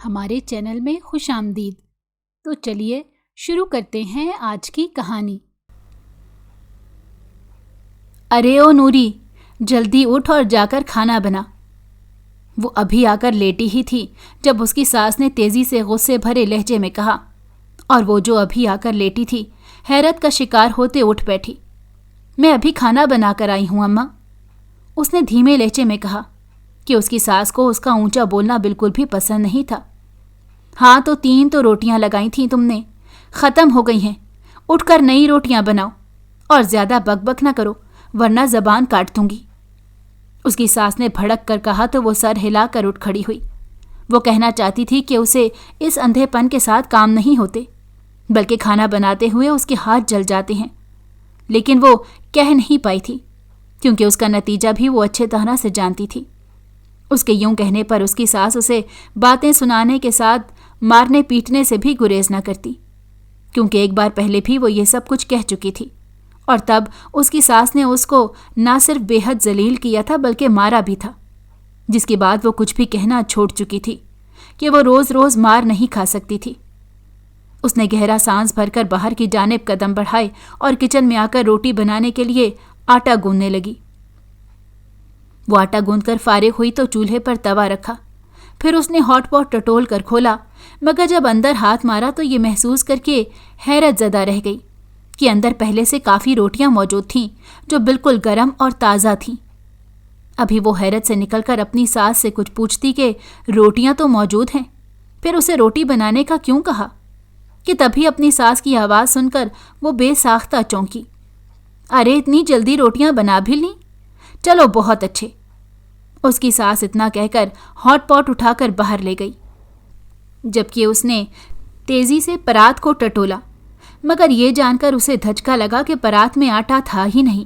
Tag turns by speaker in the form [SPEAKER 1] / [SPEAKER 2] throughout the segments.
[SPEAKER 1] ہمارے چینل میں خوش آمدید۔ تو چلیے شروع کرتے ہیں آج کی کہانی۔ ارے او نوری، جلدی اٹھ اور جا کر کھانا بنا۔ وہ ابھی آ کر لیٹی ہی تھی جب اس کی ساس نے تیزی سے غصے بھرے لہجے میں کہا، اور وہ جو ابھی آ کر لیٹی تھی حیرت کا شکار ہوتے اٹھ بیٹھی۔ میں ابھی کھانا بنا کر آئی ہوں اماں، اس نے دھیمے لہجے میں کہا کہ اس کی ساس کو اس کا اونچا بولنا بالکل بھی پسند نہیں تھا۔ ہاں تو 3 تو روٹیاں لگائی تھیں تم نے، ختم ہو گئی ہیں، اٹھ کر نئی روٹیاں بناؤ اور زیادہ بک بک نہ کرو ورنہ زبان کاٹ دوں گی۔ اس کی ساس نے بھڑک کر کہا تو وہ سر ہلا کر اٹھ کھڑی ہوئی۔ وہ کہنا چاہتی تھی کہ اسے اس اندھے پن کے ساتھ کام نہیں ہوتے، بلکہ کھانا بناتے ہوئے اس کے ہاتھ جل جاتے ہیں، لیکن وہ کہہ نہیں پائی تھی کیونکہ اس کا نتیجہ بھی وہ اچھے طرح سے جانتی تھی۔ اس کے یوں کہنے پر اس کی ساس اسے باتیں سنانے کے ساتھ مارنے پیٹنے سے بھی گریز نہ کرتی، کیونکہ ایک بار پہلے بھی وہ یہ سب کچھ کہہ چکی تھی، اور تب اس کی ساس نے اس کو نہ صرف بے حد ذلیل کیا تھا بلکہ مارا بھی تھا، جس کے بعد وہ کچھ بھی کہنا چھوڑ چکی تھی کہ وہ روز روز مار نہیں کھا سکتی تھی۔ اس نے گہرا سانس بھر کر باہر کی جانب قدم بڑھائے اور کچن میں آ کر روٹی بنانے کے لیے آٹا گوندنے لگی۔ وہ آٹا گوندھ کر فارغ ہوئی تو چولہے پر توا رکھا، پھر اس نے ہاٹ پاٹ ٹٹول کر کھولا، مگر جب اندر ہاتھ مارا تو یہ محسوس کر کے حیرت زدہ رہ گئی کہ اندر پہلے سے کافی روٹیاں موجود تھیں جو بالکل گرم اور تازہ تھیں۔ ابھی وہ حیرت سے نکل کر اپنی ساس سے کچھ پوچھتی کہ روٹیاں تو موجود ہیں، پھر اسے روٹی بنانے کا کیوں کہا، کہ تبھی اپنی ساس کی آواز سن کر وہ بے ساختہ چونکی۔ ارے اتنی جلدی روٹیاں بنا بھی لیں؟ چلو بہت اچھے۔ اس کی ساس اتنا کہہ کر ہاٹ پاٹ اٹھا کر باہر لے گئی، جبکہ اس نے تیزی سے پرات کو ٹٹولا، مگر یہ جان کر اسے دھچکا لگا کہ پرات میں آٹا تھا ہی نہیں۔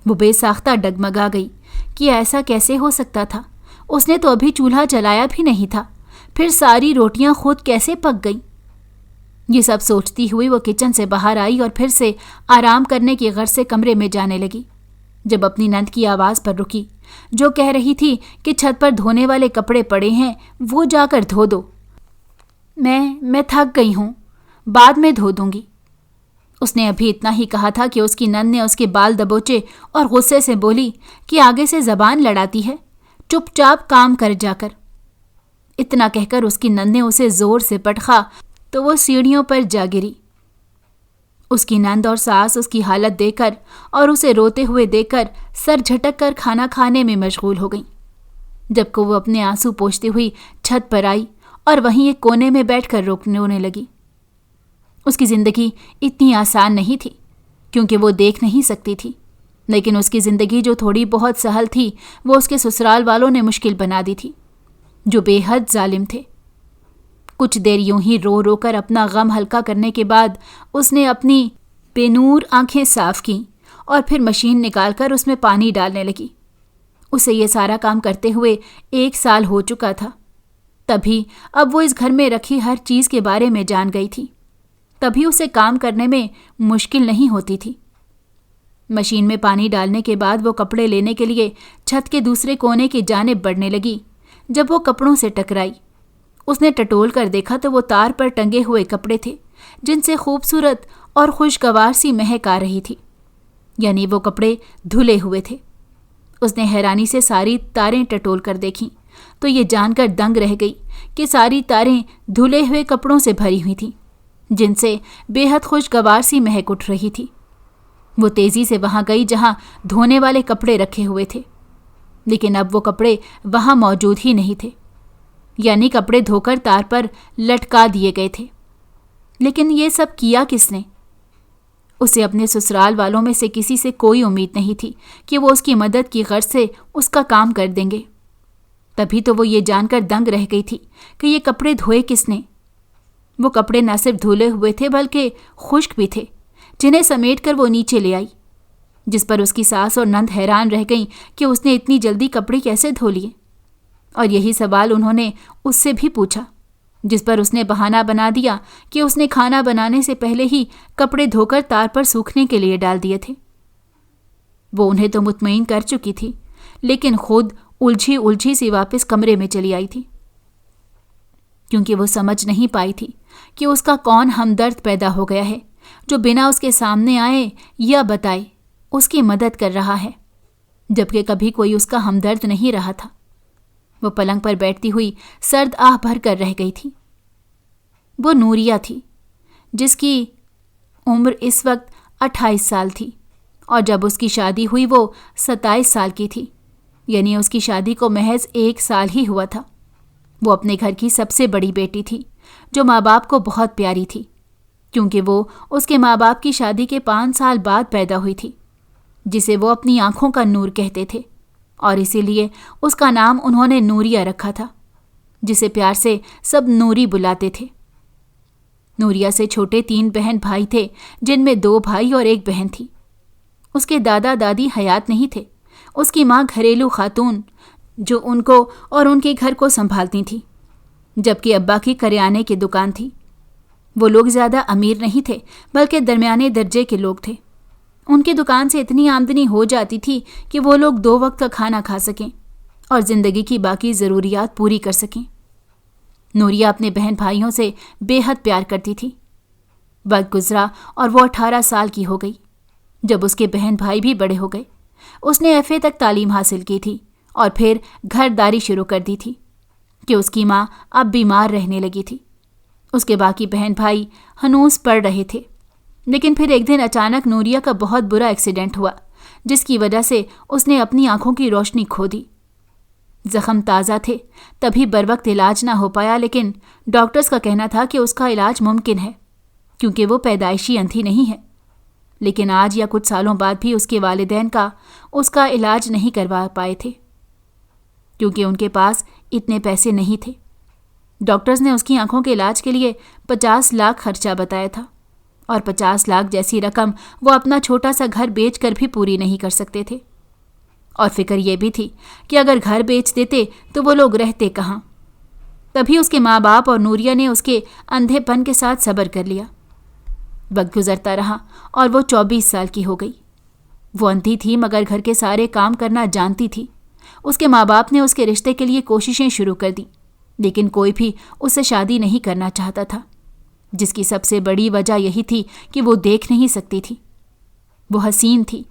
[SPEAKER 1] وہ بے ساختہ ڈگمگا گئی کہ ایسا کیسے ہو سکتا تھا، اس نے تو ابھی چولہا جلایا بھی نہیں تھا، پھر ساری روٹیاں خود کیسے پک گئیں۔ یہ سب سوچتی ہوئی وہ کچن سے باہر آئی اور پھر سے آرام کرنے کی غرض سے کمرے میں جانے لگی، جب اپنی نند کی آواز پر رکی جو کہہ رہی تھی کہ چھت پر دھونے والے کپڑے پڑے ہیں، وہ جا کر دھو دو، میں تھک گئی ہوں، بعد میں دھو دوں گی۔ اس نے ابھی اتنا ہی کہا تھا کہ اس کی نند نے اس کے بال دبوچے اور غصے سے بولی کہ آگے سے زبان لڑاتی ہے، چپ چاپ کام کر جا کر۔ اتنا کہہ کر اس کی نند نے اسے زور سے پٹخا تو وہ سیڑھیوں پر جا گری۔ اس کی نند اور ساس اس کی حالت دیکھ کر اور اسے روتے ہوئے دیکھ کر سر جھٹک کر کھانا کھانے میں مشغول ہو گئیں، جبکہ وہ اپنے آنسو پوچھتی ہوئی چھت پر آئی اور وہیں ایک کونے میں بیٹھ کر رونے لگی۔ اس کی زندگی اتنی آسان نہیں تھی کیونکہ وہ دیکھ نہیں سکتی تھی، لیکن اس کی زندگی جو تھوڑی بہت سہل تھی وہ اس کے سسرال والوں نے مشکل بنا دی تھی، جو بے حد ظالم تھے۔ کچھ دیر یوں ہی رو رو کر اپنا غم ہلکا کرنے کے بعد اس نے اپنی بے نور آنکھیں صاف کیں اور پھر مشین نکال کر اس میں پانی ڈالنے لگی۔ اسے یہ سارا کام کرتے ہوئے 1 سال ہو چکا تھا، تبھی اب وہ اس گھر میں رکھی ہر چیز کے بارے میں جان گئی تھی، تبھی اسے کام کرنے میں مشکل نہیں ہوتی تھی۔ مشین میں پانی ڈالنے کے بعد وہ کپڑے لینے کے لیے چھت کے دوسرے کونے کی جانب بڑھنے لگی۔ جب وہ کپڑوں سے ٹکرائی، اس نے ٹٹول کر دیکھا تو وہ تار پر ٹنگے ہوئے کپڑے تھے جن سے خوبصورت اور خوشگوار سی مہک آ رہی تھی، یعنی وہ کپڑے دھلے ہوئے تھے۔ اس نے حیرانی سے ساری تاریں ٹٹول کر دیکھیں تو یہ جان کر دنگ رہ گئی کہ ساری تاریں دھلے ہوئے کپڑوں سے بھری ہوئی تھیں جن سے بے حد خوشگوار سی مہک اٹھ رہی تھی۔ وہ تیزی سے وہاں گئی جہاں دھونے والے کپڑے رکھے ہوئے تھے، لیکن اب وہ کپڑے وہاں موجود ہی نہیں تھے، یعنی کپڑے دھو کر تار پر لٹکا دیے گئے تھے۔ لیکن یہ سب کیا کس نے؟ اسے اپنے سسرال والوں میں سے کسی سے کوئی امید نہیں تھی کہ وہ اس کی مدد کی غرض سے اس کا کام کر دیں گے۔ تبھی تو وہ یہ جان کر دنگ رہ گئی تھی کہ یہ کپڑے دھوئے کس نے۔ وہ کپڑے نہ صرف دھلے ہوئے تھے بلکہ خشک بھی تھے، جنہیں سمیٹ کر وہ نیچے لے آئی، جس پر اس کی ساس اور نند حیران رہ گئیں کہ اس نے اتنی جلدی کپڑے کیسے دھو لیے، اور یہی سوال انہوں نے اس سے بھی پوچھا، جس پر اس نے بہانہ بنا دیا کہ اس نے کھانا بنانے سے پہلے ہی کپڑے دھو کر تار پر سوکھنے کے لیے ڈال دیے تھے۔ وہ انہیں تو مطمئن کر چکی تھی، لیکن خود الجھی سی واپس کمرے میں چلی آئی تھی۔ کیونکہ وہ سمجھ نہیں پائی تھی کہ اس کا کون ہمدرد پیدا ہو گیا ہے جو بنا اس کے سامنے آئے یا بتائے اس کی مدد کر رہا ہے، جبکہ کبھی کوئی اس کا ہمدرد نہیں رہا تھا۔ وہ پلنگ پر بیٹھتی ہوئی سرد آہ بھر کر رہ گئی تھی۔ وہ نوریہ تھی جس کی عمر اس وقت 28 سال تھی، اور جب اس کی شادی ہوئی وہ 27 سال کی تھی، یعنی اس کی شادی کو محض 1 سال ہی ہوا تھا۔ وہ اپنے گھر کی سب سے بڑی بیٹی تھی جو ماں باپ کو بہت پیاری تھی، کیونکہ وہ اس کے ماں باپ کی شادی کے 5 سال بعد پیدا ہوئی تھی، جسے وہ اپنی آنکھوں کا نور کہتے تھے، اور اسی لیے اس کا نام انہوں نے نوریہ رکھا تھا، جسے پیار سے سب نوری بلاتے تھے۔ نوریہ سے چھوٹے 3 بہن بھائی تھے، جن میں 2 بھائی اور 1 بہن تھی۔ اس کے دادا دادی حیات نہیں تھے۔ اس کی ماں گھریلو خاتون جو ان کو اور ان کے گھر کو سنبھالتی تھی، جبکہ ابا کی کریانے کی دکان تھی۔ وہ لوگ زیادہ امیر نہیں تھے بلکہ درمیانے درجے کے لوگ تھے۔ ان کی دکان سے اتنی آمدنی ہو جاتی تھی کہ وہ لوگ 2 وقت کا کھانا کھا سکیں اور زندگی کی باقی ضروریات پوری کر سکیں۔ نوریہ اپنے بہن بھائیوں سے بے حد پیار کرتی تھی۔ وقت گزرا اور وہ 18 سال کی ہو گئی جب اس کے بہن بھائی بھی بڑے ہو گئے۔ اس نے FA تک تعلیم حاصل کی تھی اور پھر گھرداری شروع کر دی تھی کہ اس کی ماں اب بیمار رہنے لگی تھی۔ اس کے باقی بہن بھائی ہنوز پڑھ رہے تھے، لیکن پھر ایک دن اچانک نوریہ کا بہت برا ایکسیڈنٹ ہوا، جس کی وجہ سے اس نے اپنی آنکھوں کی روشنی کھو دی۔ زخم تازہ تھے، تبھی بروقت علاج نہ ہو پایا، لیکن ڈاکٹرز کا کہنا تھا کہ اس کا علاج ممکن ہے کیونکہ وہ پیدائشی اندھی نہیں ہے۔ لیکن آج یا کچھ سالوں بعد بھی اس کے والدین اس کا علاج نہیں کروا پائے تھے کیونکہ ان کے پاس اتنے پیسے نہیں تھے۔ ڈاکٹرز نے اس کی آنکھوں کے علاج کے لیے 50 لاکھ خرچہ بتایا تھا، اور 50 لاکھ جیسی رقم وہ اپنا چھوٹا سا گھر بیچ کر بھی پوری نہیں کر سکتے تھے۔ اور فکر یہ بھی تھی کہ اگر گھر بیچ دیتے تو وہ لوگ رہتے کہاں۔ تبھی اس کے ماں باپ اور نوریہ نے اس کے اندھے پن کے ساتھ صبر کر لیا۔ وقت گزرتا رہا اور وہ 24 سال کی ہو گئی۔ وہ اندھی تھی مگر گھر کے سارے کام کرنا جانتی تھی۔ اس کے ماں باپ نے اس کے رشتے کے لیے کوششیں شروع کر دیں، لیکن کوئی بھی اس سے شادی نہیں کرنا چاہتا تھا، جس کی سب سے بڑی وجہ یہی تھی کہ وہ دیکھ نہیں سکتی تھی۔ وہ حسین تھی،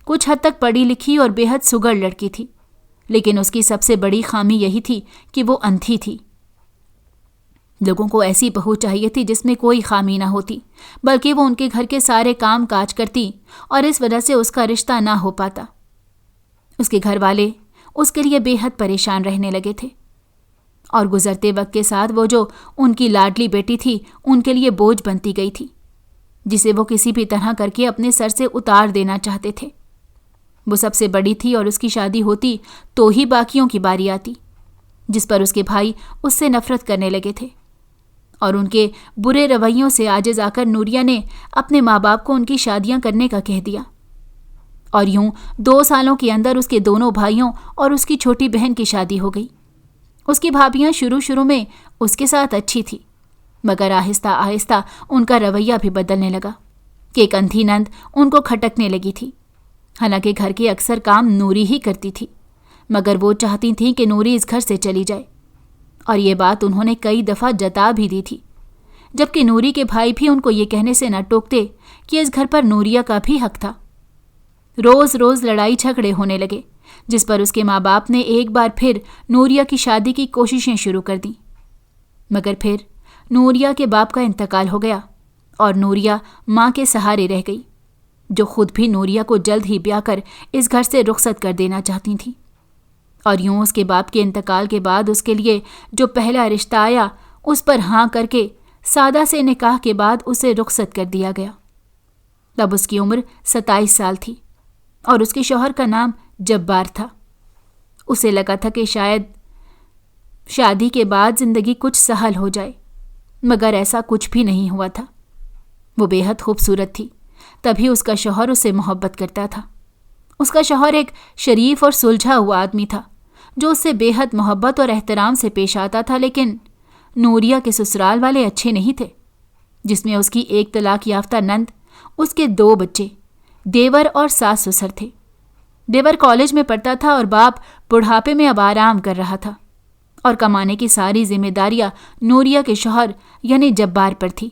[SPEAKER 1] کچھ حد تک پڑھی لکھی اور بے حد سگڑ لڑکی تھی، لیکن اس کی سب سے بڑی خامی یہی تھی کہ وہ اندھی تھی۔ لوگوں کو ایسی بہو چاہیے تھی جس میں کوئی خامی نہ ہوتی، بلکہ وہ ان کے گھر کے سارے کام کاج کرتی، اور اس وجہ سے اس کا رشتہ نہ ہو پاتا۔ اس کے گھر والے اس کے لیے بے حد پریشان رہنے لگے تھے، اور گزرتے وقت کے ساتھ وہ جو ان کی لاڈلی بیٹی تھی ان کے لیے بوجھ بنتی گئی تھی، جسے وہ کسی بھی طرح کر کے اپنے سر سے اتار دینا چاہتے تھے۔ وہ سب سے بڑی تھی اور اس کی شادی ہوتی تو ہی باقیوں کی باری آتی، جس پر اس کے بھائی اس سے نفرت کرنے لگے تھے، اور ان کے برے رویوں سے عاجز آ کر نوریہ نے اپنے ماں باپ کو ان کی شادیاں کرنے کا کہہ دیا، اور یوں 2 سالوں کے اندر اس کے دونوں بھائیوں اور اس کی چھوٹی بہن کی شادی ہو گئی۔ اس کی بھابیاں شروع میں اس کے ساتھ اچھی تھی، مگر آہستہ آہستہ ان کا رویہ بھی بدلنے لگا کہ ایک اندھی نند ان کو کھٹکنے لگی تھی۔ حالانکہ گھر کے اکثر کام نوری ہی کرتی تھی، مگر وہ چاہتی تھیں کہ نوری اس گھر سے چلی جائے، اور یہ بات انہوں نے کئی دفعہ جتا بھی دی تھی، جبکہ نوری کے بھائی بھی ان کو یہ کہنے سے نہ ٹوکتے کہ اس گھر پر نوریہ کا بھی حق تھا۔ روز روز لڑائی جھگڑے ہونے لگے، جس پر اس کے ماں باپ نے ایک بار پھر نوریہ کی شادی کی کوششیں شروع کر دیں، مگر پھر نوریہ کے باپ کا انتقال ہو گیا اور نوریہ ماں کے سہارے رہ گئی، جو خود بھی نوریہ کو جلد ہی بیاہ کر اس گھر سے رخصت کر دینا چاہتی تھیں۔ اور یوں اس کے باپ کے انتقال کے بعد اس کے لیے جو پہلا رشتہ آیا اس پر ہاں کر کے سادہ سے نکاح کے بعد اسے رخصت کر دیا گیا۔ تب اس کی عمر 27 سال تھی اور اس کے شوہر کا نام جبار تھا۔ اسے لگا تھا کہ شاید شادی کے بعد زندگی کچھ سہل ہو جائے، مگر ایسا کچھ بھی نہیں ہوا تھا۔ وہ بے حد خوبصورت تھی، تبھی اس کا شوہر اسے محبت کرتا تھا۔ اس کا شوہر ایک شریف اور سلجھا ہوا آدمی تھا جو اس سے بے حد محبت اور احترام سے پیش آتا تھا، لیکن نوریہ کے سسرال والے اچھے نہیں تھے، جس میں اس کی 1 طلاق یافتہ نند، اس کے 2 بچے، دیور اور ساس سسر تھے۔ دیور کالج میں پڑھتا تھا اور باپ بڑھاپے میں اب آرام کر رہا تھا۔ اور کمانے کی ساری ذمہ داریاں نوریہ کے شوہر یعنی جبار پر تھی۔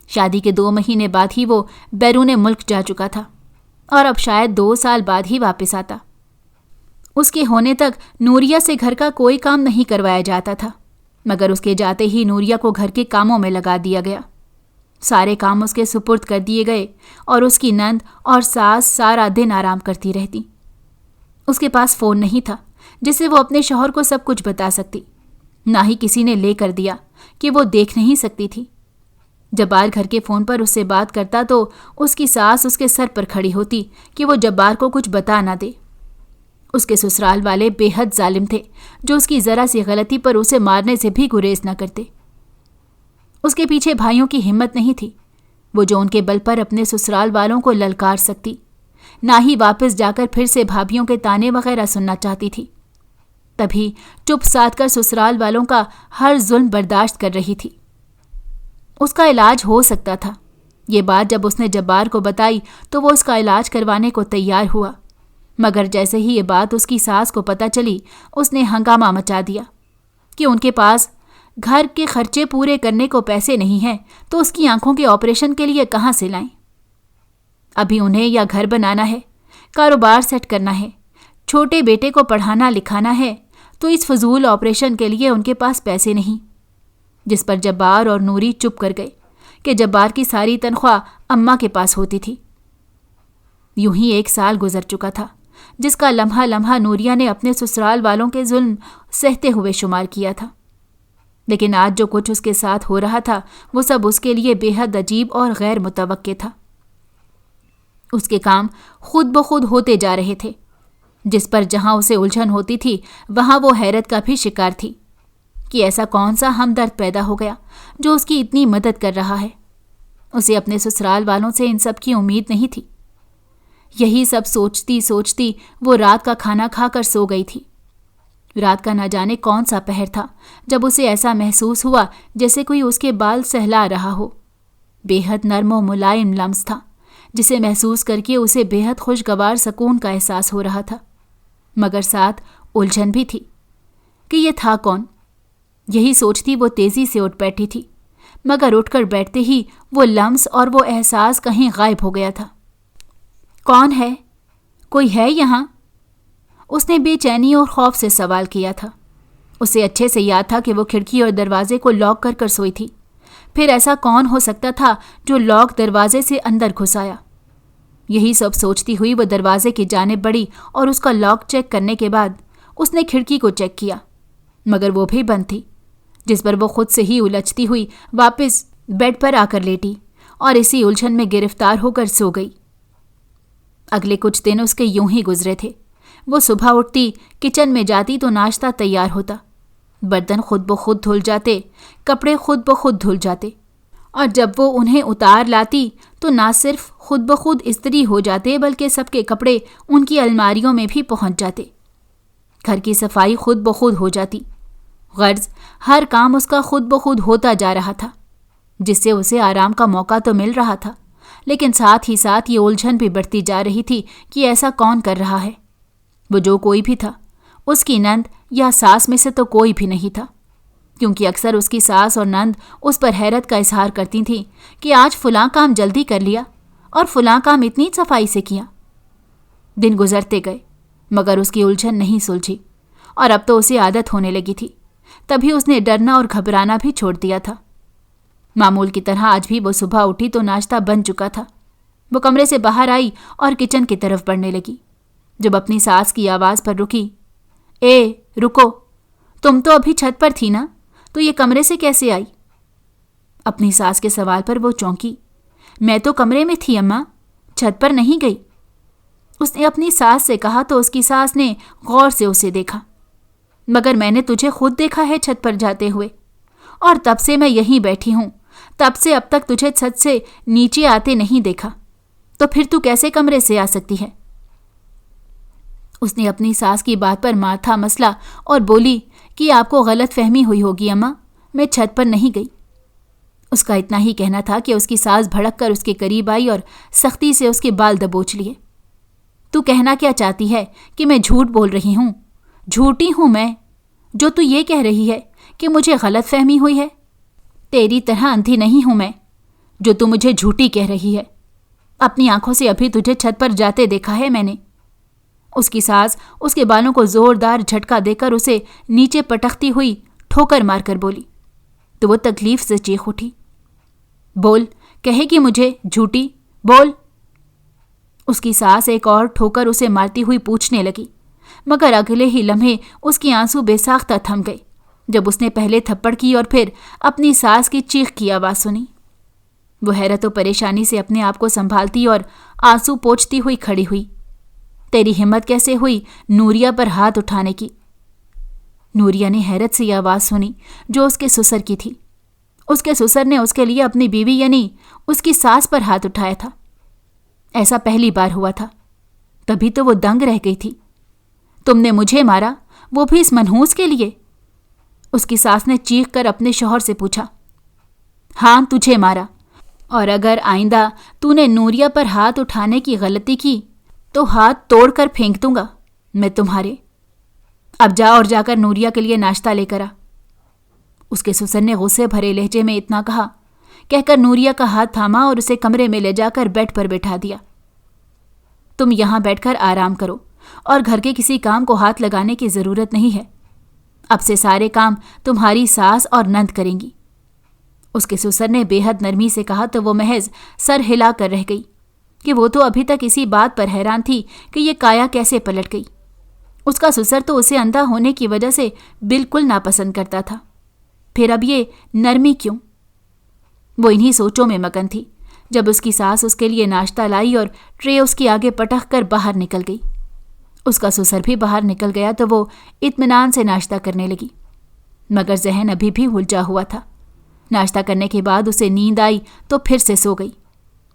[SPEAKER 1] شادی کے 2 مہینے بعد ہی وہ بیرون ملک جا چکا تھا اور اب شاید 2 سال بعد ہی واپس آتا۔ اس کے ہونے تک نوریہ سے گھر کا کوئی کام نہیں کروایا جاتا تھا، مگر اس کے جاتے ہی نوریہ کو گھر کے کاموں میں لگا دیا گیا۔ سارے کام اس کے سپرد کر دیے گئے اور اس کی نند اور ساس سارا دن آرام کرتی رہتی۔ اس کے پاس فون نہیں تھا جس سے وہ اپنے شوہر کو سب کچھ بتا سکتی، نہ ہی کسی نے لے کر دیا کہ وہ دیکھ نہیں سکتی تھی۔ جبار گھر کے فون پر اس سے بات کرتا تو اس کی ساس اس کے سر پر کھڑی ہوتی کہ وہ جبار کو کچھ بتا نہ دے۔ اس کے سسرال والے بے حد ظالم تھے جو اس کی ذرا سی غلطی پر اسے مارنے سے بھی گریز نہ کرتے۔ اس کے پیچھے بھائیوں کی ہمت نہیں تھی وہ جو ان کے بل پر اپنے سسرال والوں کو للکار سکتی، نہ ہی واپس جا کر پھر سے بھابھیوں کے تانے وغیرہ سننا چاہتی تھی۔ تبھی چپ سادھ کر سسرال والوں کا ہر ظلم برداشت کر رہی تھی۔ اس کا علاج ہو سکتا تھا۔ یہ بات جب اس نے جبار کو بتائی تو وہ اس کا علاج کروانے کو تیار ہوا، مگر جیسے ہی یہ بات اس کی ساس کو پتہ چلی اس نے ہنگامہ مچا دیا کہ ان کے پاس گھر کے خرچے پورے کرنے کو پیسے نہیں ہیں تو اس کی آنکھوں کے آپریشن کے لیے کہاں سے لائیں؟ ابھی انہیں یا گھر بنانا ہے، کاروبار سیٹ کرنا ہے، چھوٹے بیٹے کو پڑھانا لکھانا ہے، تو اس فضول آپریشن کے لیے ان کے پاس پیسے نہیں۔ جس پر جبار اور نوری چپ کر گئے کہ جبار کی ساری تنخواہ اماں کے پاس ہوتی تھی۔ یوں ہی 1 سال گزر چکا تھا جس کا لمحہ لمحہ نوریہ نے اپنے سسرال والوں کے ظلم سہتے ہوئے شمار کیا تھا، لیکن آج جو کچھ اس کے ساتھ ہو رہا تھا وہ سب اس کے لیے بے حد عجیب اور غیر متوقع تھا۔ اس کے کام خود بخود ہوتے جا رہے تھے، جس پر جہاں اسے الجھن ہوتی تھی وہاں وہ حیرت کا بھی شکار تھی کہ ایسا کون سا ہمدرد پیدا ہو گیا جو اس کی اتنی مدد کر رہا ہے۔ اسے اپنے سسرال والوں سے ان سب کی امید نہیں تھی۔ یہی سب سوچتی سوچتی وہ رات کا کھانا کھا کر سو گئی تھی۔ رات کا نہ جانے کون سا پہر تھا جب اسے ایسا محسوس ہوا جیسے کوئی اس کے بال سہلا رہا ہو۔ بے حد نرم و ملائم لمس تھا جسے محسوس کر کے اسے بے حد خوشگوار سکون کا احساس ہو رہا تھا، مگر ساتھ الجھن بھی تھی کہ یہ تھا کون۔ یہی سوچتی وہ تیزی سے اٹھ بیٹھی تھی، مگر اٹھ کر بیٹھتے ہی وہ لمس اور وہ احساس کہیں غائب ہو گیا تھا۔ کون ہے؟ کوئی ہے یہاں؟ اس نے بے چینی اور خوف سے سوال کیا تھا۔ اسے اچھے سے یاد تھا کہ وہ کھڑکی اور دروازے کو لاک کر کر سوئی تھی، پھر ایسا کون ہو سکتا تھا جو لاک دروازے سے اندر گھس آیا؟ یہی سب سوچتی ہوئی وہ دروازے کی جانب بڑھی اور اس کا لاک چیک کرنے کے بعد اس نے کھڑکی کو چیک کیا، مگر وہ بھی بند تھی، جس پر وہ خود سے ہی الجھتی ہوئی واپس بیڈ پر آ کر لیٹی اور اسی الجھن میں گرفتار ہو کر سو گئی۔ اگلے کچھ دن اس کے یوں ہی گزرے تھے۔ وہ صبح اٹھتی، کچن میں جاتی تو ناشتہ تیار ہوتا، برتن خود بخود دھل جاتے، کپڑے خود بخود دھل جاتے، اور جب وہ انہیں اتار لاتی تو نہ صرف خود بخود استری ہو جاتے بلکہ سب کے کپڑے ان کی الماریوں میں بھی پہنچ جاتے۔ گھر کی صفائی خود بخود ہو جاتی، غرض ہر کام اس کا خود بخود ہوتا جا رہا تھا، جس سے اسے آرام کا موقع تو مل رہا تھا، لیکن ساتھ ہی ساتھ یہ الجھن بھی بڑھتی جا رہی تھی کہ ایسا کون کر رہا ہے۔ وہ جو کوئی بھی تھا، اس کی نند یا ساس میں سے تو کوئی بھی نہیں تھا، کیونکہ اکثر اس کی ساس اور نند اس پر حیرت کا اظہار کرتی تھیں کہ آج فلاں کام جلدی کر لیا اور فلاں کام اتنی صفائی سے کیا۔ دن گزرتے گئے مگر اس کی الجھن نہیں سلجھی، اور اب تو اسے عادت ہونے لگی تھی۔ تبھی اس نے ڈرنا اور گھبرانا بھی چھوڑ دیا تھا۔ معمول کی طرح آج بھی وہ صبح اٹھی تو ناشتہ بن چکا تھا۔ وہ کمرے سے باہر آئی اور کچن کی طرف بڑھنے لگی، جب اپنی ساس کی آواز پر رکی۔ اے رکو، تم تو ابھی چھت پر تھی نا، تو یہ کمرے سے کیسے آئی؟ اپنی ساس کے سوال پر وہ چونکی۔ میں تو کمرے میں تھی اماں، چھت پر نہیں گئی، اس نے اپنی ساس سے کہا تو اس کی ساس نے غور سے اسے دیکھا۔ مگر میں نے تجھے خود دیکھا ہے چھت پر جاتے ہوئے، اور تب سے میں یہیں بیٹھی ہوں، تب سے اب تک تجھے چھت سے نیچے آتے نہیں دیکھا، تو پھر تو کیسے کمرے سے آ سکتی ہے؟ اس نے اپنی ساس کی بات پر ماتھا مسلا اور بولی کہ آپ کو غلط فہمی ہوئی ہوگی اماں، میں چھت پر نہیں گئی۔ اس کا اتنا ہی کہنا تھا کہ اس کی ساس بھڑک کر اس کے قریب آئی اور سختی سے اس کے بال دبوچ لیے۔ تو کہنا کیا چاہتی ہے کہ میں جھوٹ بول رہی ہوں؟ جھوٹی ہوں میں؟ جو تو یہ کہہ رہی ہے کہ مجھے غلط فہمی ہوئی ہے؟ تیری طرح اندھی نہیں ہوں میں جو تو مجھے جھوٹی کہہ رہی ہے۔ اپنی آنکھوں سے ابھی تجھے چھت پر جاتے دیکھا ہے میں نے۔ اس کی ساس اس کے بالوں کو زوردار جھٹکا دے کر اسے نیچے پٹکتی ہوئی ٹھوکر مار کر بولی تو وہ تکلیف سے چیخ اٹھی، بول، کہے گی مجھے جھوٹی؟ بول۔ اس کی ساس ایک اور ٹھوکر اسے مارتی ہوئی پوچھنے لگی، مگر اگلے ہی لمحے اس کی آنسو بے ساختہ تھم گئے جب اس نے پہلے تھپڑ کی اور پھر اپنی ساس کی چیخ کی آواز سنی۔ وہ حیرت و پریشانی سے اپنے آپ کو سنبھالتی اور آنسو پوچھتی ہوئی کھڑی ہوئی، تیری ہمت کیسے ہوئی نوریہ پر ہاتھ اٹھانے کی؟ نوریہ نے حیرت سے یہ آواز سنی جو اس کے سسر کی تھی۔ اس کے سسر نے اس کے لیے اپنی بیوی یعنی اس کی ساس پر ہاتھ اٹھایا تھا۔ ایسا پہلی بار ہوا تھا، تبھی تو وہ دنگ رہ گئی تھی۔ تم نے مجھے مارا، وہ بھی اس منحوس کے لیے؟ اس کی ساس نے چیخ کر اپنے شوہر سے پوچھا۔ ہاں، تجھے مارا، اور اگر آئندہ تو نے نوریہ پر ہاتھ اٹھانے کی غلطی کی تو ہاتھ توڑ کر پھینک دوں گا میں تمہارے۔ اب جا اور جا کر نوریہ کے لیے ناشتہ لے کر آ۔ اس کے سسر نے غصے بھرے لہجے میں اتنا کہا، کہہ کر نوریہ کا ہاتھ تھاما اور اسے کمرے میں لے جا کر بیڈ پر بٹھا دیا۔ تم یہاں بیٹھ کر آرام کرو اور گھر کے کسی کام کو ہاتھ لگانے کی ضرورت نہیں ہے۔ اب سے سارے کام تمہاری ساس اور نند کریں گی۔ اس کے سسر نے بے حد نرمی سے کہا تو وہ محض سر ہلا کر رہ گئی کہ وہ تو ابھی تک اسی بات پر حیران تھی کہ یہ کایا کیسے پلٹ گئی۔ اس کا سسر تو اسے اندھا ہونے کی وجہ سے بالکل ناپسند کرتا تھا، پھر اب یہ نرمی کیوں؟ وہ انہی سوچوں میں مگن تھی جب اس کی ساس اس کے لیے ناشتہ لائی اور ٹرے اس کی آگے پٹک کر باہر نکل گئی۔ اس کا سسر بھی باہر نکل گیا تو وہ اطمینان سے ناشتہ کرنے لگی، مگر ذہن ابھی بھی الجھا ہوا تھا۔ ناشتہ کرنے کے بعد اسے نیند آئی تو پھر سے سو گئی،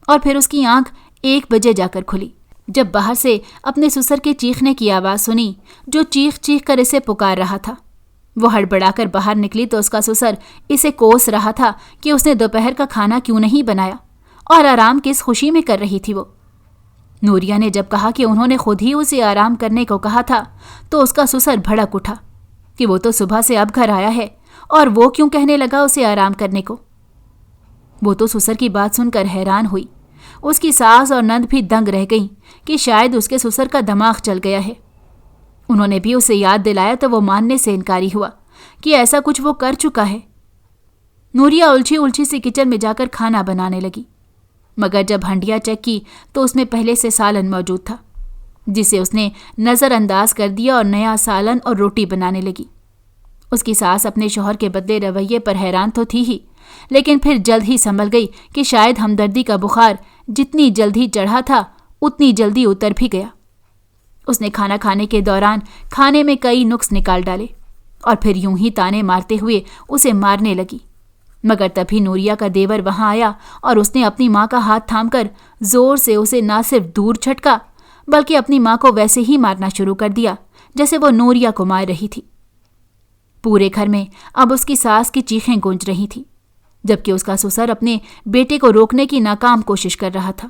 [SPEAKER 1] اور پھر اس کی آنکھ 1 بجے جا کر کھلی جب باہر سے اپنے سسر کے چیخنے کی آواز سنی جو چیخ چیخ کر اسے پکار رہا تھا۔ وہ ہڑبڑا کر باہر نکلی تو اس کا سسر اسے کوس رہا تھا کہ اس نے دوپہر کا کھانا کیوں نہیں بنایا اور آرام کس خوشی میں کر رہی تھی وہ۔ نوریہ نے جب کہا کہ انہوں نے خود ہی اسے آرام کرنے کو کہا تھا تو اس کا سسر بھڑک اٹھا کہ وہ تو صبح سے اب گھر آیا ہے اور وہ کیوں کہنے لگا اسے آرام کرنے کو۔ وہ تو سسر کی بات سن کر حیران ہوئی۔ اس کی ساس اور نند بھی دنگ رہ گئیں کہ شاید اس کے سسر کا دماغ چل گیا ہے۔ انہوں نے بھی اسے یاد دلایا تو وہ ماننے سے انکاری ہوا کہ ایسا کچھ وہ کر چکا ہے۔ نوریہ الجھی الجھی سی کچن میں جا کر کھانا بنانے لگی، مگر جب ہنڈیا چیک کی تو اس میں پہلے سے سالن موجود تھا، جسے اس نے نظر انداز کر دیا اور نیا سالن اور روٹی بنانے لگی۔ اس کی ساس اپنے شوہر کے بدلے رویے پر حیران تو تھی ہی، لیکن پھر جلد ہی سنبھل گئی کہ شاید ہمدردی کا بخار جتنی جلدی چڑھا تھا اتنی جلدی اتر بھی گیا۔ اس نے کھانا کھانے کے دوران کھانے میں کئی نقص نکال ڈالے اور پھر یوں ہی تانے مارتے ہوئے اسے مارنے لگی، مگر تبھی نوریہ کا دیور وہاں آیا اور اس نے اپنی ماں کا ہاتھ تھام کر زور سے اسے نہ صرف دور جھٹکا بلکہ اپنی ماں کو ویسے ہی مارنا شروع کر دیا جیسے وہ نوریہ کو مار رہی تھی۔ پورے گھر میں اب اس کی ساس کی چیخیں گونج رہی تھی، جبکہ اس کا سسر اپنے بیٹے کو روکنے کی ناکام کوشش کر رہا تھا۔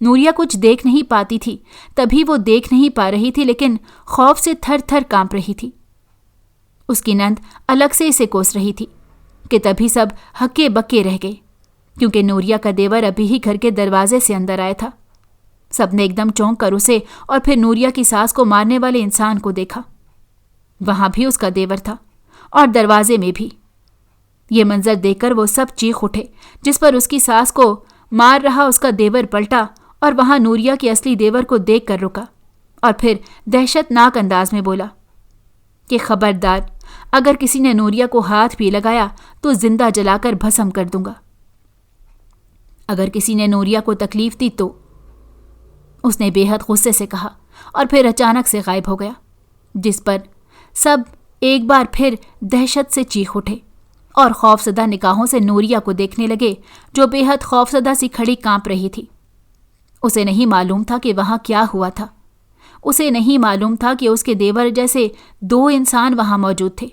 [SPEAKER 1] نوریہ کچھ دیکھ نہیں پاتی تھی، تبھی وہ دیکھ نہیں پا رہی تھی، لیکن خوف سے تھر تھر کانپ رہی تھی۔ اس کی نند الگ سے اسے کوس رہی تھی کہ تبھی سب ہکے بکے رہ گئے، کیونکہ نوریہ کا دیور ابھی ہی گھر کے دروازے سے اندر آیا تھا۔ سب نے ایک دم چونک کر اسے اور پھر نوریہ کی ساس کو مارنے والے انسان کو دیکھا۔ وہاں بھی اس کا دیور تھا اور دروازے میں بھی۔ یہ منظر دیکھ کر وہ سب چیخ اٹھے، جس پر اس کی ساس کو مار رہا اس کا دیور پلٹا اور وہاں نوریہ کے اصلی دیور کو دیکھ کر رکا اور پھر دہشت ناک انداز میں بولا کہ خبردار، اگر کسی نے نوریہ کو ہاتھ بھی لگایا تو زندہ جلا کر بھسم کر دوں گا۔ اگر کسی نے نوریہ کو تکلیف دی تو، اس نے بے حد غصے سے کہا اور پھر اچانک سے غائب ہو گیا، جس پر سب ایک بار پھر دہشت سے چیخ اٹھے اور خوفزدہ نگاہوں سے نوریہ کو دیکھنے لگے جو بے حد خوفزدہ سی کھڑی کانپ رہی تھی۔ اسے نہیں معلوم تھا کہ وہاں کیا ہوا تھا، اسے نہیں معلوم تھا کہ اس کے دیور جیسے 2 انسان وہاں موجود تھے۔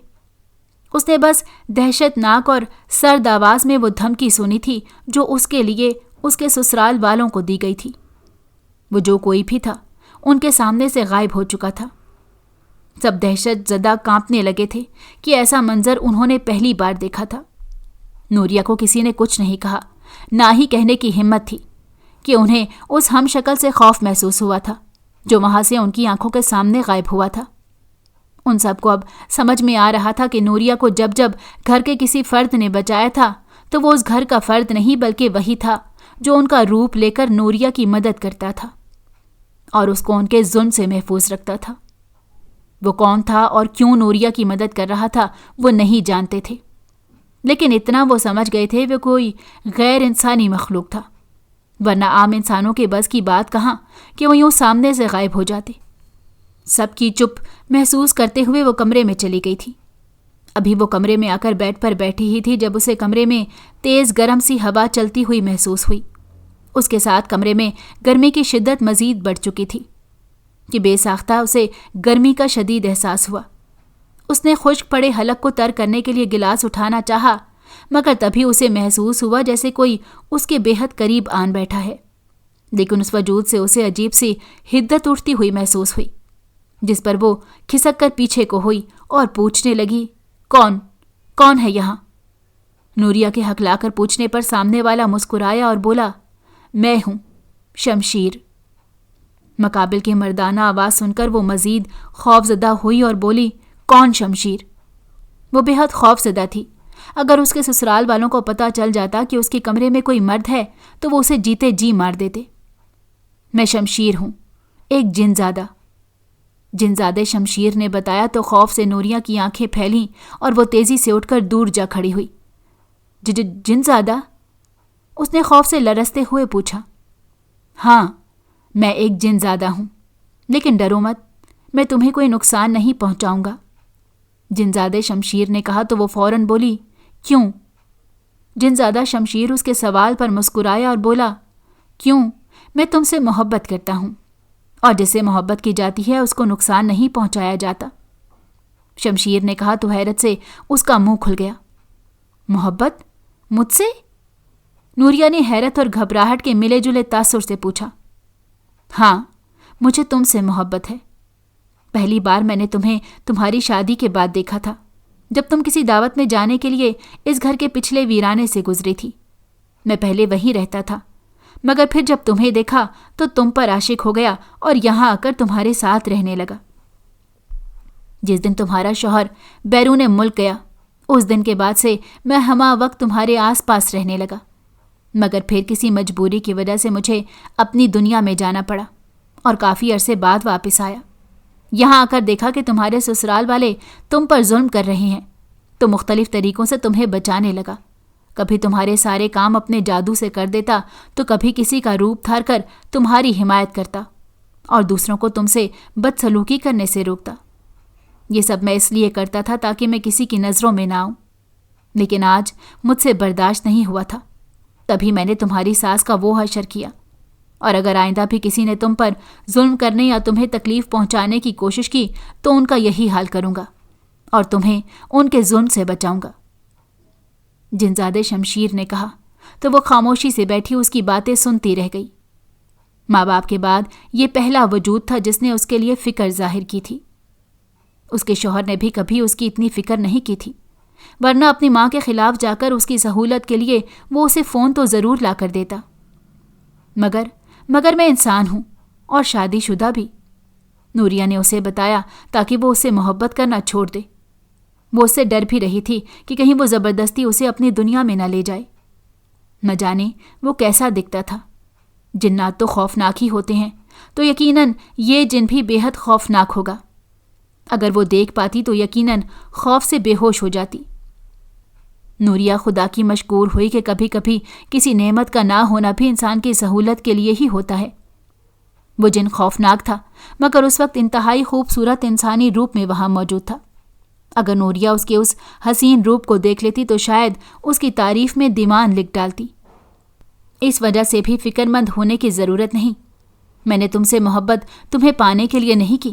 [SPEAKER 1] اس نے بس دہشت ناک اور سرد آواز میں وہ دھمکی سنی تھی جو اس کے لیے اس کے سسرال والوں کو دی گئی تھی۔ وہ جو کوئی بھی تھا ان کے سامنے سے غائب ہو چکا تھا۔ سب دہشت زدہ کانپنے لگے تھے کہ ایسا منظر انہوں نے پہلی بار دیکھا تھا۔ نوریہ کو کسی نے کچھ نہیں کہا، نہ ہی کہنے کی ہمت تھی کہ انہیں اس ہم شکل سے خوف محسوس ہوا تھا جو وہاں سے ان کی آنکھوں کے سامنے غائب ہوا تھا۔ ان سب کو اب سمجھ میں آ رہا تھا کہ نوریہ کو جب جب گھر کے کسی فرد نے بچایا تھا تو وہ اس گھر کا فرد نہیں بلکہ وہی تھا جو ان کا روپ لے کر نوریہ کی مدد کرتا تھا اور اس کو ان کے ظلم سے محفوظ رکھتا تھا۔ وہ کون تھا اور کیوں نوریہ کی مدد کر رہا تھا وہ نہیں جانتے تھے، لیکن اتنا وہ سمجھ گئے تھے وہ کوئی غیر انسانی مخلوق تھا، ورنہ عام انسانوں کے بس کی بات کہاں کہ وہ یوں سامنے سے غائب ہو جاتے۔ سب کی چپ محسوس کرتے ہوئے وہ کمرے میں چلی گئی تھی۔ ابھی وہ کمرے میں آ کر بیڈ پر بیٹھی ہی تھی جب اسے کمرے میں تیز گرم سی ہوا چلتی ہوئی محسوس ہوئی۔ اس کے ساتھ کمرے میں گرمی کی شدت مزید بڑھ چکی تھی کہ بے ساختہ اسے گرمی کا شدید احساس ہوا۔ اس نے خشک پڑے حلق کو تر کرنے کے لیے گلاس اٹھانا چاہا، مگر تبھی اسے محسوس ہوا جیسے کوئی اس کے بے حد قریب آن بیٹھا ہے، لیکن اس وجود سے اسے عجیب سی حدت اٹھتی ہوئی محسوس ہوئی، جس پر وہ کھسک کر پیچھے کو ہوئی اور پوچھنے لگی، کون ہے یہاں؟ نوریہ کے ہکلا کر پوچھنے پر سامنے والا مسکرایا اور بولا، میں ہوں، شمشیر۔ مقابل کی مردانہ آواز سن کر وہ مزید خوف زدہ ہوئی اور بولی، کون شمشیر؟ وہ بے حد خوف زدہ تھی۔ اگر اس کے سسرال والوں کو پتہ چل جاتا کہ اس کے کمرے میں کوئی مرد ہے تو وہ اسے جیتے جی مار دیتے۔ میں شمشیر ہوں، ایک جنزادہ۔ جنزادے شمشیر نے بتایا تو خوف سے نوریہ کی آنکھیں پھیلیں اور وہ تیزی سے اٹھ کر دور جا کھڑی ہوئی۔ جنزادہ؟ اس نے خوف سے لرزتے ہوئے پوچھا۔ ہاں، میں ایک جنزادہ ہوں، لیکن ڈرو مت، میں تمہیں کوئی نقصان نہیں پہنچاؤں گا۔ جنزادے شمشیر نے کہا تو وہ فوراً بولی، کیوں؟ جنزادہ شمشیر اس کے سوال پر مسکرایا اور بولا، کیوں؟ میں تم سے محبت کرتا ہوں، اور جسے محبت کی جاتی ہے اس کو نقصان نہیں پہنچایا جاتا۔ شمشیر نے کہا تو حیرت سے اس کا منہ کھل گیا۔ محبت؟ مجھ سے؟ نوریہ نے حیرت اور گھبراہٹ کے ملے جلے تاثر سے پوچھا۔ ہاں، مجھے تم سے محبت ہے۔ پہلی بار میں نے تمہیں تمہاری شادی کے بعد دیکھا تھا، جب تم کسی دعوت میں جانے کے لیے اس گھر کے پچھلے ویرانے سے گزری تھی۔ میں پہلے وہیں رہتا تھا، مگر پھر جب تمہیں دیکھا تو تم پر عاشق ہو گیا اور یہاں آ کر تمہارے ساتھ رہنے لگا۔ جس دن تمہارا شوہر بیرون ملک گیا، اس دن کے بعد سے میں ہمہ وقت تمہارے آس پاس رہنے لگا، مگر پھر کسی مجبوری کی وجہ سے مجھے اپنی دنیا میں جانا پڑا اور کافی عرصے بعد واپس آیا۔ یہاں آ کر دیکھا کہ تمہارے سسرال والے تم پر ظلم کر رہے ہیں، تو مختلف طریقوں سے تمہیں بچانے لگا۔ کبھی تمہارے سارے کام اپنے جادو سے کر دیتا تو کبھی کسی کا روپ دھار کر تمہاری حمایت کرتا اور دوسروں کو تم سے بدسلوکی کرنے سے روکتا۔ یہ سب میں اس لیے کرتا تھا تاکہ میں کسی کی نظروں میں نہ آؤں، لیکن آج مجھ سے برداشت نہیں ہوا تھا، تبھی میں نے تمہاری ساس کا وہ حشر کیا، اور اگر آئندہ بھی کسی نے تم پر ظلم کرنے یا تمہیں تکلیف پہنچانے کی کوشش کی تو ان کا یہی حال کروں گا اور تمہیں ان کے ظلم سے بچاؤں گا۔ جنزادے شمشیر نے کہا تو وہ خاموشی سے بیٹھی اس کی باتیں سنتی رہ گئی۔ ماں باپ کے بعد یہ پہلا وجود تھا جس نے اس کے لیے فکر ظاہر کی تھی۔ اس کے شوہر نے بھی کبھی اس کی اتنی فکر نہیں کی تھی، ورنہ اپنی ماں کے خلاف جا کر اس کی سہولت کے لیے وہ اسے فون تو ضرور لا کر دیتا۔ مگر میں انسان ہوں اور شادی شدہ بھی، نوریہ نے اسے بتایا تاکہ وہ اسے محبت کرنا چھوڑ دے۔ وہ اس سے ڈر بھی رہی تھی کہ کہیں وہ زبردستی اسے اپنی دنیا میں نہ لے جائے۔ نہ جانے وہ کیسا دکھتا تھا۔ جنات تو خوفناک ہی ہوتے ہیں، تو یقیناً یہ جن بھی بے حد خوفناک ہوگا۔ اگر وہ دیکھ پاتی تو یقیناً خوف سے بے ہوش ہو جاتی۔ نوریہ خدا کی مشکور ہوئی کہ کبھی کبھی کسی نعمت کا نہ ہونا بھی انسان کی سہولت کے لیے ہی ہوتا ہے۔ وہ جن خوفناک تھا، مگر اس وقت انتہائی خوبصورت انسانی روپ میں وہاں موجود تھا۔ اگر نوریہ اس کے اس حسین روپ کو دیکھ لیتی تو شاید اس کی تعریف میں دیوان لکھ ڈالتی۔ اس وجہ سے بھی فکر مند ہونے کی ضرورت نہیں۔ میں نے تم سے محبت تمہیں پانے کے لیے نہیں کی،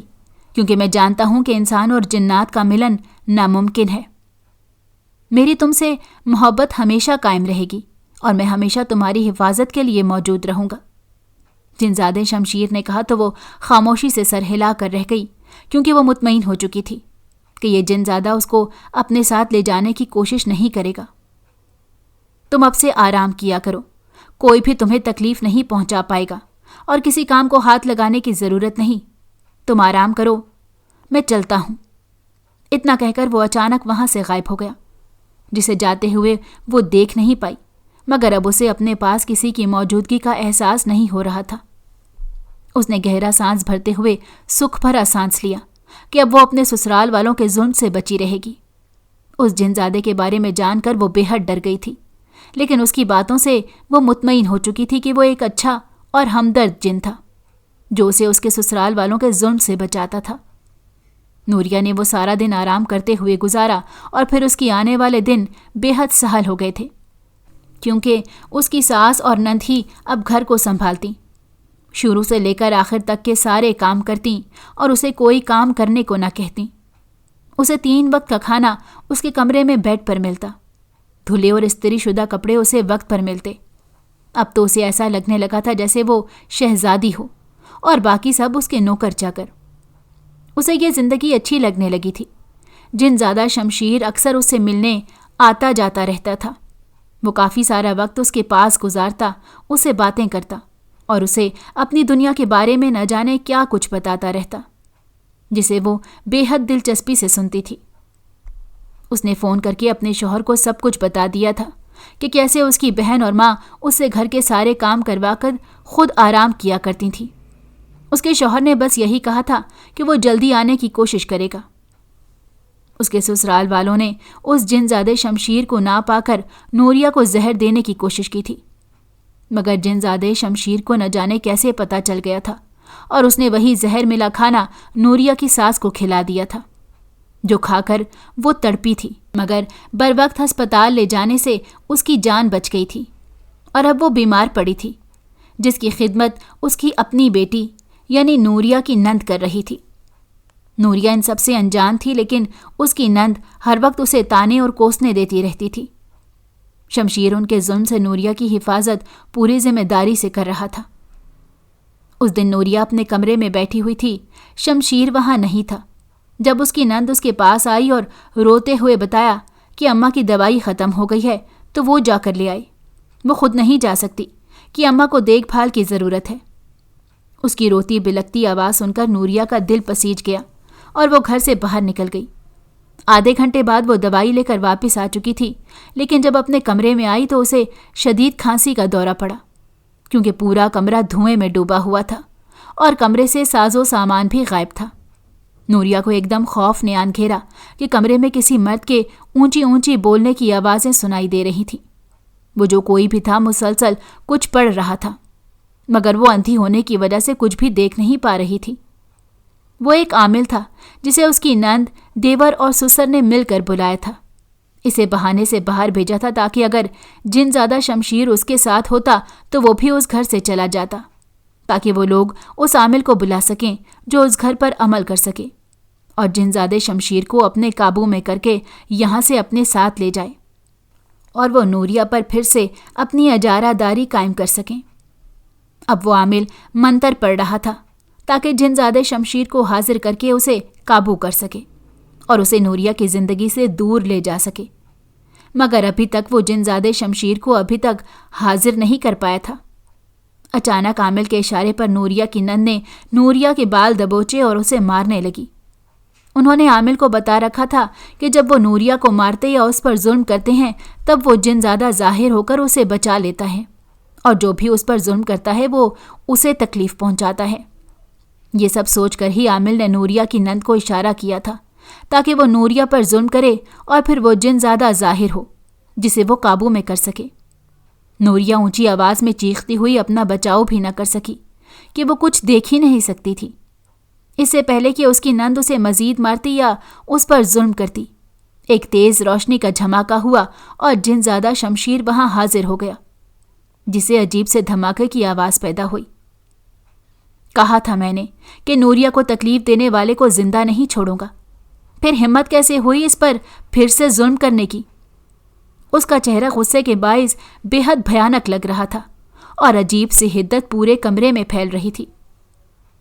[SPEAKER 1] کیونکہ میں جانتا ہوں کہ انسان اور جنات کا ملن ناممکن ہے۔ میری تم سے محبت ہمیشہ قائم رہے گی اور میں ہمیشہ تمہاری حفاظت کے لیے موجود رہوں گا۔ جنزادے شمشیر نے کہا تو وہ خاموشی سے سر ہلا کر رہ گئی، کیونکہ وہ مطمئن ہو چکی تھی کہ یہ جن زیادہ اس کو اپنے ساتھ لے جانے کی کوشش نہیں کرے گا۔ تم اب سے آرام کیا کرو، کوئی بھی تمہیں تکلیف نہیں پہنچا پائے گا اور کسی کام کو ہاتھ لگانے کی ضرورت نہیں۔ تم آرام کرو، میں چلتا ہوں۔ اتنا کہہ کر وہ اچانک وہاں سے غائب ہو گیا، جسے جاتے ہوئے وہ دیکھ نہیں پائی، مگر اب اسے اپنے پاس کسی کی موجودگی کا احساس نہیں ہو رہا تھا۔ اس نے گہرا سانس بھرتے ہوئے سکھ بھرا سانس لیا کہ اب وہ اپنے سسرال والوں کے ظلم سے بچی رہے گی۔ اس جن زادے کے بارے میں جان کر وہ بے حد ڈر گئی تھی، لیکن اس کی باتوں سے وہ مطمئن ہو چکی تھی کہ وہ ایک اچھا اور ہمدرد جن تھا جو اسے اس کے سسرال والوں کے ظلم سے بچاتا تھا۔ نوریہ نے وہ سارا دن آرام کرتے ہوئے گزارا اور پھر اس کی آنے والے دن بے حد سہل ہو گئے تھے، کیونکہ اس کی ساس اور نند ہی اب گھر کو سنبھالتی، شروع سے لے کر آخر تک کے سارے کام کرتیں اور اسے کوئی کام کرنے کو نہ کہتیں۔ اسے 3 وقت کا کھانا اس کے کمرے میں بیڈ پر ملتا، دھلے اور استری شدہ کپڑے اسے وقت پر ملتے۔ اب تو اسے ایسا لگنے لگا تھا جیسے وہ شہزادی ہو اور باقی سب اس کے نوکر چاکر۔ اسے یہ زندگی اچھی لگنے لگی تھی۔ جن زیادہ شمشیر اکثر اس سے ملنے آتا جاتا رہتا تھا۔ وہ کافی سارا وقت اس کے پاس گزارتا، اس سے باتیں کرتا اور اسے اپنی دنیا کے بارے میں نہ جانے کیا کچھ بتاتا رہتا، جسے وہ بے حد دلچسپی سے سنتی تھی۔ اس نے فون کر کے اپنے شوہر کو سب کچھ بتا دیا تھا کہ کیسے اس کی بہن اور ماں اس سے گھر کے سارے کام کروا کر خود آرام کیا کرتی تھیں۔ اس کے شوہر نے بس یہی کہا تھا کہ وہ جلدی آنے کی کوشش کرے گا۔ اس کے سسرال والوں نے اس جن زادے شمشیر کو نہ پا کر نوریہ کو زہر دینے کی کوشش کی تھی، مگر جن زادے شمشیر کو نہ جانے کیسے پتہ چل گیا تھا اور اس نے وہی زہر ملا کھانا نوریہ کی ساس کو کھلا دیا تھا، جو کھا کر وہ تڑپی تھی، مگر بر وقت ہسپتال لے جانے سے اس کی جان بچ گئی تھی اور اب وہ بیمار پڑی تھی، جس کی خدمت اس کی اپنی بیٹی یعنی نوریہ کی نند کر رہی تھی۔ نوریہ ان سب سے انجان تھی، لیکن اس کی نند ہر وقت اسے تانے اور کوسنے دیتی رہتی تھی۔ شمشیر ان کے ظلم سے نوریہ کی حفاظت پوری ذمہ داری سے کر رہا تھا۔ اس دن نوریہ اپنے کمرے میں بیٹھی ہوئی تھی، شمشیر وہاں نہیں تھا۔ جب اس کی نند اس کے پاس آئی اور روتے ہوئے بتایا کہ اماں کی دوائی ختم ہو گئی ہے تو وہ جا کر لے آئی، وہ خود نہیں جا سکتی کہ اماں کو دیکھ بھال کی ضرورت ہے۔ اس کی روتی بلکتی آواز سن کر نوریہ کا دل پسیج گیا اور وہ گھر سے باہر نکل گئی۔ آدھے گھنٹے بعد وہ دوائی لے کر واپس آ چکی تھی، لیکن جب اپنے کمرے میں آئی تو اسے شدید کھانسی کا دورہ پڑا، کیونکہ پورا کمرہ دھوئیں میں ڈوبا ہوا تھا اور کمرے سے ساز و سامان بھی غائب تھا۔ نوریہ کو ایک دم خوف نے آن گھیرا کہ کمرے میں کسی مرد کے اونچی اونچی بولنے کی آوازیں سنائی دے رہی تھیں۔ وہ جو کوئی بھی تھا مسلسل کچھ پڑھ رہا تھا، مگر وہ اندھی ہونے کی وجہ سے کچھ بھی دیکھ نہیں پا رہی تھی۔ وہ ایک عامل تھا جسے اس کی نند، دیور اور سسر نے مل کر بلایا تھا۔ اسے بہانے سے باہر بھیجا تھا تاکہ اگر جن زیادہ شمشیر اس کے ساتھ ہوتا تو وہ بھی اس گھر سے چلا جاتا، تاکہ وہ لوگ اس عامل کو بلا سکیں جو اس گھر پر عمل کر سکے اور جن زیادہ شمشیر کو اپنے قابو میں کر کے یہاں سے اپنے ساتھ لے جائے اور وہ نوریہ پر پھر سے اپنی اجارہ داری قائم کر سکیں۔ اب وہ عامل منتر پڑھ رہا تھا تاکہ جن زیادہ شمشیر کو حاضر کر کے اسے قابو کر سکے اور اسے نوریہ کی زندگی سے دور لے جا سکے، مگر ابھی تک وہ جن زیادہ شمشیر کو ابھی تک حاضر نہیں کر پایا تھا۔ اچانک عامل کے اشارے پر نوریہ کی نند نے نوریہ کے بال دبوچے اور اسے مارنے لگی۔ انہوں نے عامل کو بتا رکھا تھا کہ جب وہ نوریہ کو مارتے یا اس پر ظلم کرتے ہیں تب وہ جن زیادہ ظاہر ہو کر اسے بچا لیتا ہے اور جو بھی اس پر ظلم کرتا ہے وہ اسے تکلیف پہنچاتا ہے۔ یہ سب سوچ کر ہی عامل نے نوریہ کی نند کو اشارہ کیا تھا تاکہ وہ نوریہ پر ظلم کرے اور پھر وہ جن زیادہ ظاہر ہو جسے وہ قابو میں کر سکے۔ نوریہ اونچی آواز میں چیختی ہوئی اپنا بچاؤ بھی نہ کر سکی کہ وہ کچھ دیکھ ہی نہیں سکتی تھی۔ اس سے پہلے کہ اس کی نند اسے مزید مارتی یا اس پر ظلم کرتی، ایک تیز روشنی کا جھماکہ ہوا اور جن زیادہ شمشیر وہاں حاضر ہو گیا، جسے عجیب سے دھماکے کی آواز پیدا ہوئی۔ کہا تھا میں نے کہ نوریہ کو تکلیف دینے والے کو زندہ نہیں چھوڑوں گا، پھر ہمت کیسے ہوئی اس پر پھر سے ظلم کرنے کی؟ اس کا چہرہ غصے کے باعث بے حد بھیانک لگ رہا تھا اور عجیب سی حدت پورے کمرے میں پھیل رہی تھی۔